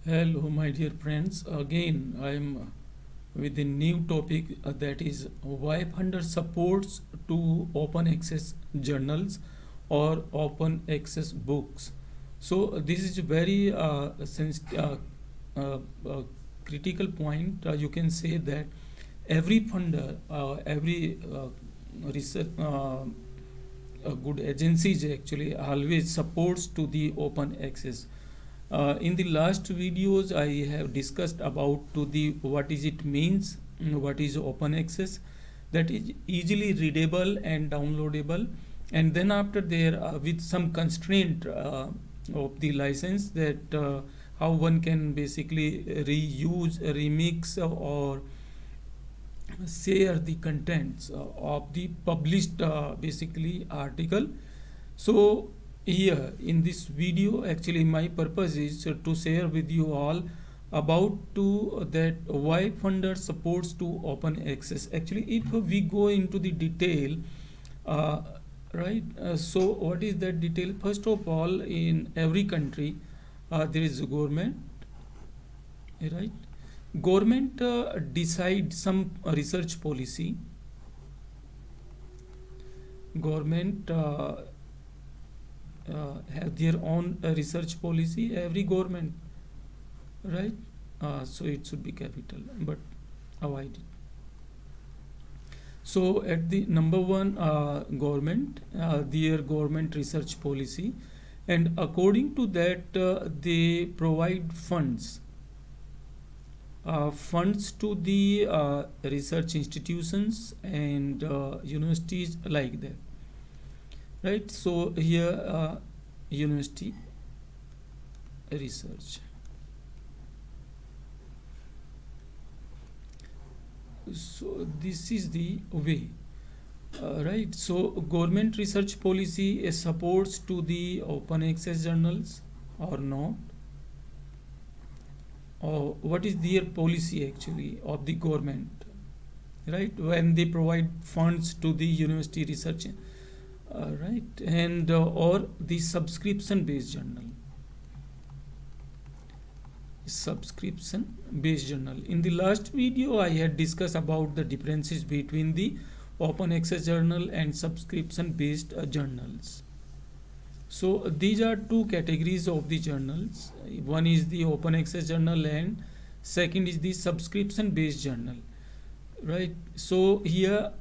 Hello, my dear friends. Again, I am with a new topic that is why funder supports to open access journals or open access books. So this is very uh, uh, critical point. You can say that every funder, every research, good agencies actually always supports to the open access. In the last videos, I have discussed about to the what is it means, what is open access, that is easily readable and downloadable, and then after there with some constraint of the license that how one can basically reuse, remix, or share the contents of the published basically article. So here in this video actually my purpose is to share with you all about to that why funder supports to open access. Actually, if we go into the detail, uh, right, so what is that detail? First of all, in every country there is a government, right? Government decides some research policy. Government have their own research policy. Every government, right? So it should be capital, but avoid it. So at the number one, government, their government research policy, and according to that, they provide funds to the research institutions and universities like that, right? So here university research. So this is the way, right? So government research policy supports to the open access journals or not, or what is their policy actually of the government, right, when they provide funds to the university research, right, and or the subscription based journal. In the last video I had discussed about the differences between the open access journal and subscription based journals. So these are two categories of the journals. One is the open access journal and second is the subscription based journal, right? So here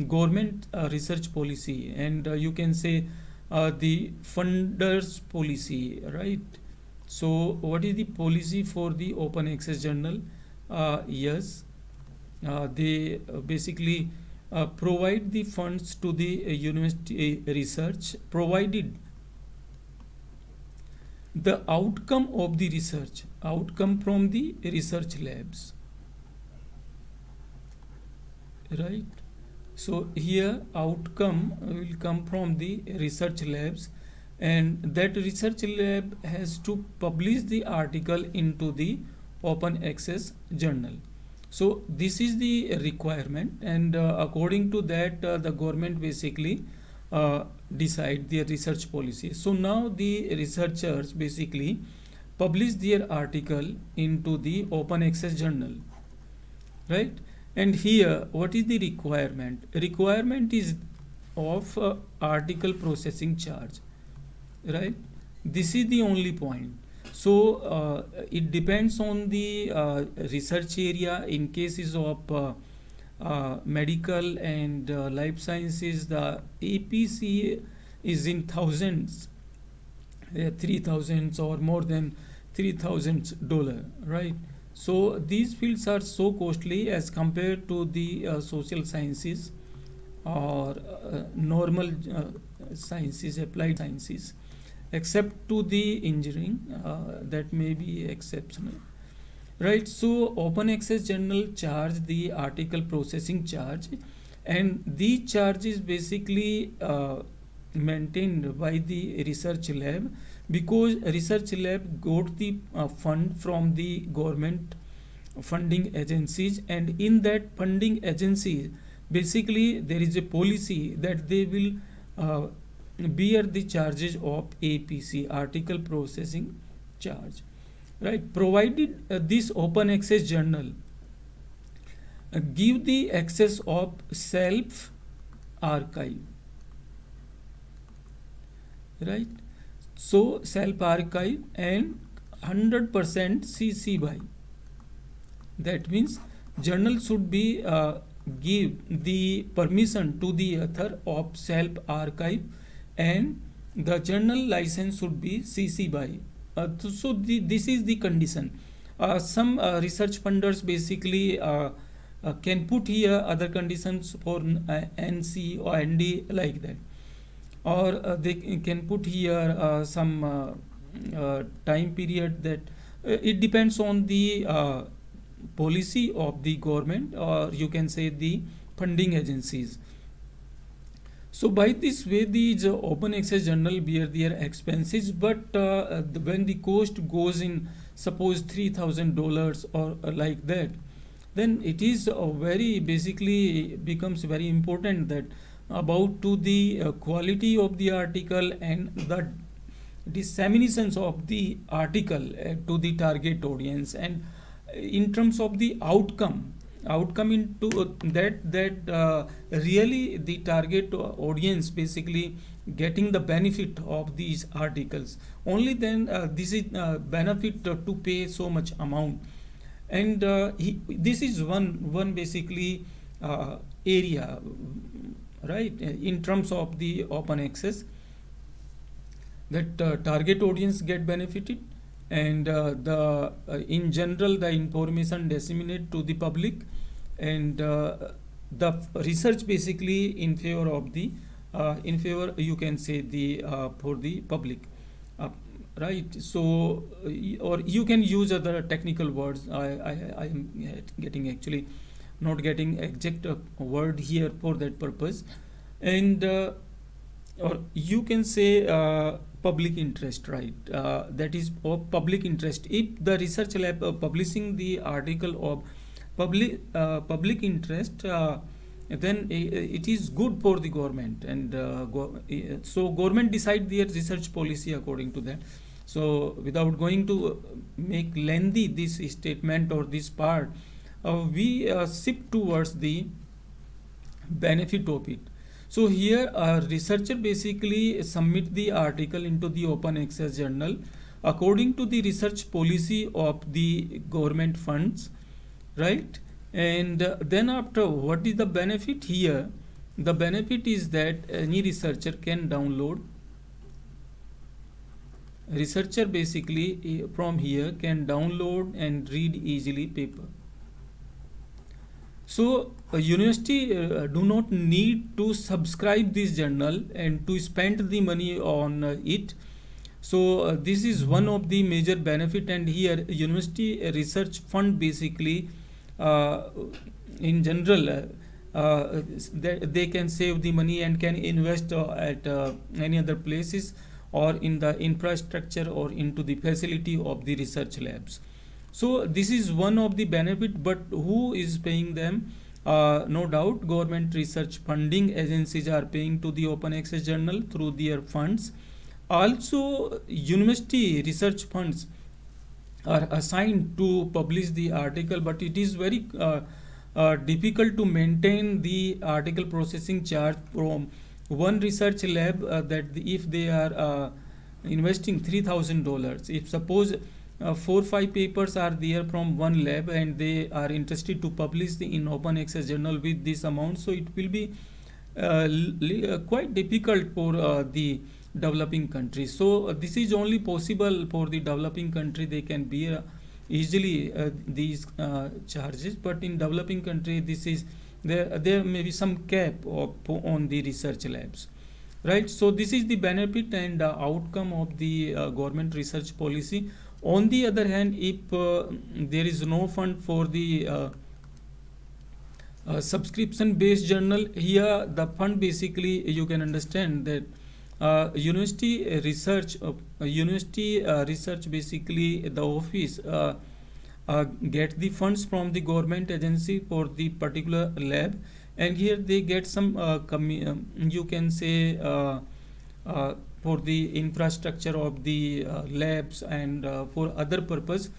government research policy, and you can say the funders policy, right? So what is the policy for the open access journal? Yes, they basically provide the funds to the university research, provided the outcome of the research, outcome from the research labs, right? So here outcome will come from the research labs, and that research lab has to publish the article into the open access journal. So this is the requirement, and according to that the government basically decide their research policy. So now the researchers basically publish their article into the open access journal, right? And here what is the requirement? Requirement is of article processing charge, right? This is the only point. So it depends on the research area. In cases of medical and life sciences, the APC is in thousands, 3,000 or more than $3,000, right? So these fields are so costly as compared to the social sciences or normal sciences, applied sciences, except to the engineering, that may be exceptional, right? So open access journal charge the article processing charge, and the charge is basically maintained by the research lab, because research lab got the fund from the government funding agencies, and in that funding agencies basically there is a policy that they will bear the charges of APC, article processing charge. right? Provided this open access journal give the access of self archive, right? So self archive and 100% CC by. That means journal should be give the permission to the author of self archive, and the journal license should be CC by. This is the condition. Some research funders basically can put here other conditions for NC or ND like that, or they can put here some time period that it depends on the policy of the government, or you can say the funding agencies. So by this way, these open access journal bear their expenses, but when the cost goes in, suppose $3,000 or like that, then it is very basically becomes very important that about to the quality of the article and the disseminations of the article to the target audience, and in terms of the outcome into that really the target audience basically getting the benefit of these articles, only then this is benefit to pay so much amount. And this is one basically area, right, in terms of the open access, that target audience get benefited, and in general the information disseminated to the public, and the research basically in favor of the in favor, you can say, the for the public, right? So or you can use other technical words. I am getting actually not getting exact word here for that purpose, and or you can say public interest, right? That is of public interest. If the research lab publishing the article of public interest, then it is good for the government, and so government decide their research policy according to that. So without going to make lengthy this statement or this part, we shift towards the benefit of it. So here a researcher basically submit the article into the open access journal according to the research policy of the government funds, right? And then after, what is the benefit here? The benefit is that any researcher can download. Researcher basically from here can download and read easily paper. So university do not need to subscribe this journal and to spend the money on it. So this is one of the major benefit, and here university research fund basically in general they can save the money and can invest at any other places, or in the infrastructure, or into the facility of the research labs. So this is one of the benefit, but who is paying them? No doubt government research funding agencies are paying to the open access journal through their funds. Also university research funds are assigned to publish the article, but it is very difficult to maintain the article processing charge from one research lab, that if they are investing $3,000, if suppose 4-5 papers are there from one lab and they are interested to publish in open access journal with this amount, so it will be quite difficult for the developing countries. So this is only possible for the developing country, they can bear easily these charges, but in developing country this is there may be some cap on the research labs, right? So this is the benefit and outcome of the government research policy. On the other hand, if there is no fund for the subscription based journal, here the fund basically, you can understand that university research basically the office get the funds from the government agency for the particular lab, and here they get some you can say for the infrastructure of the labs and for other purpose,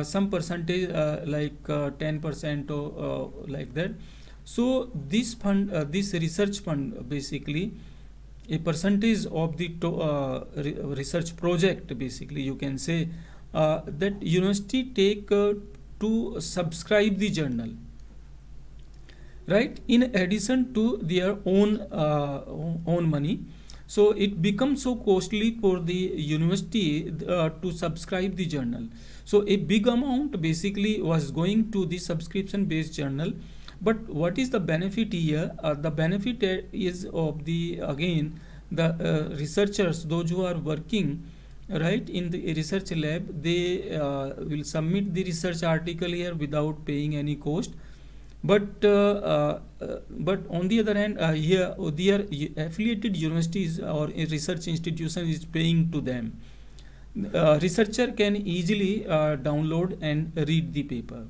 some percentage like 10% or like that. So this fund, this research fund, basically a percentage of the research project, basically you can say, that university take to subscribe the journal, right, in addition to their own money. So it becomes so costly for the university to subscribe the journal. So a big amount basically was going to the subscription based journal. But what is the benefit here? The benefit is of the, again, the researchers, those who are working right in the research lab, they will submit the research article here without paying any cost. But on the other hand, here their affiliated universities or a research institution is paying to them. Researcher can easily download and read the paper,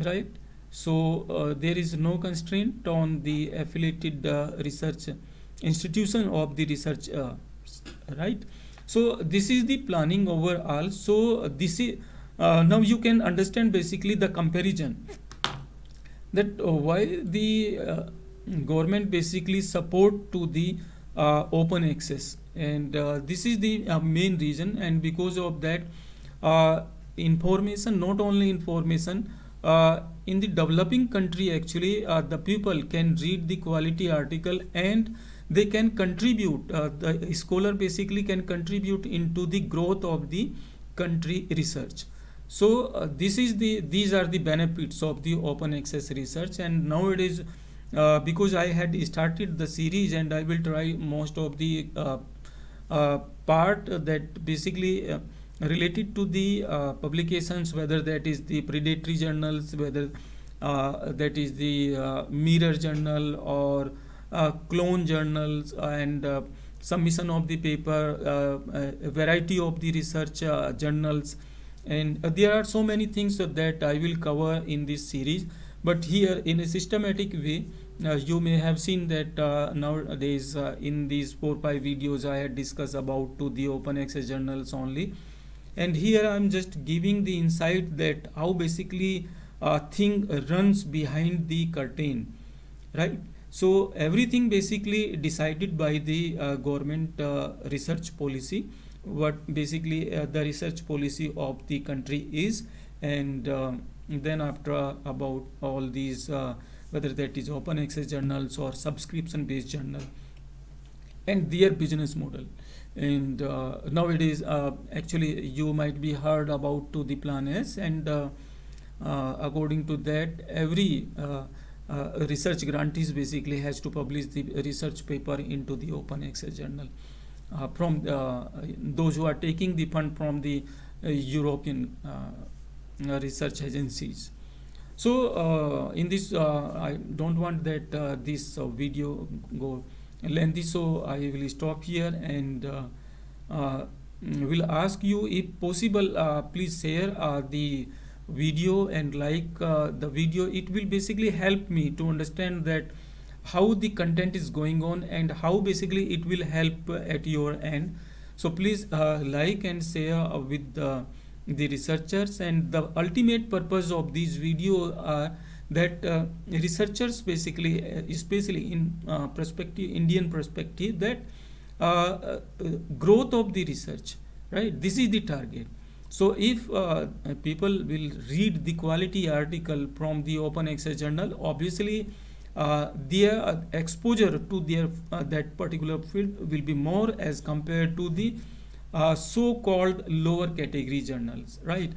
right? So there is no constraint on the affiliated research institution of the research, right? So this is the planning overall. So this is now you can understand basically the comparison, that why the government basically support to the open access, and this is the main reason. And because of that, information, not only information, in the developing country actually, the people can read the quality article and they can contribute, the scholar basically can contribute into the growth of the country research. So these are the benefits of the open access research. And nowadays, because I had started the series, and I will try most of the part that basically related to the publications, whether that is the predatory journals, whether that is the mirror journal or clone journals, and submission of the paper, a variety of the research journals. And there are so many things that I will cover in this series. But here, in a systematic way, you may have seen that nowadays in these 4-5 videos I had discussed about to the open access journals only. And here I am just giving the insight that how basically thing runs behind the curtain, right? So everything basically decided by the government research policy, what basically the research policy of the country is. And then after about all these, whether that is open access journals or subscription based journal, and their business model. And nowadays actually you might be heard about to the Plan S, and according to that, every research grantees basically has to publish the research paper into the open access journal from those who are taking the fund from the European research agencies. So in this, I don't want that this video go lengthy, so I will stop here, and will ask you, if possible, please share the video and like the video. It will basically help me to understand that how the content is going on and how basically it will help at your end. So please like and share with the researchers. And the ultimate purpose of these video are that researchers basically, especially in perspective, Indian perspective, that growth of the research, right? This is the target. So if people will read the quality article from the open access journal, obviously their exposure to their that particular field will be more as compared to the so-called lower category journals, right?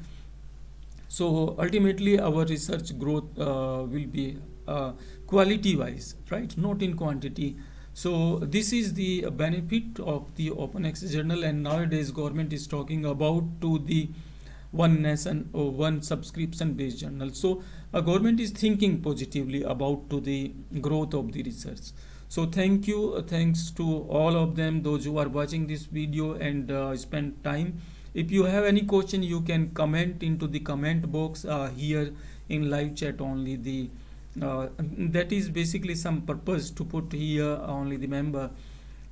So ultimately our research growth will be quality wise, right, not in quantity. So this is the benefit of the open access journal. And nowadays government is talking about to the one nation or one subscription based journal. So government is thinking positively about to the growth of the research. So thank you, thanks to all of them, those who are watching this video and spend time. If you have any question, you can comment into the comment box here in live chat only. That is basically some purpose to put here only the member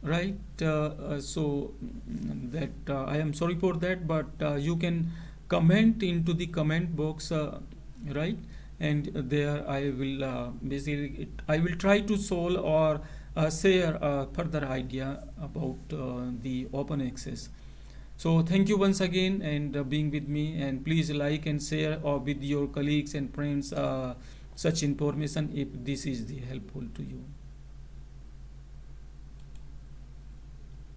right? That I am sorry for that, but you can comment into the comment box, right? And there I will I will try to solve or share further idea about the open access. So thank you once again and being with me, and please like and share with your colleagues and friends such information if this is the helpful to you.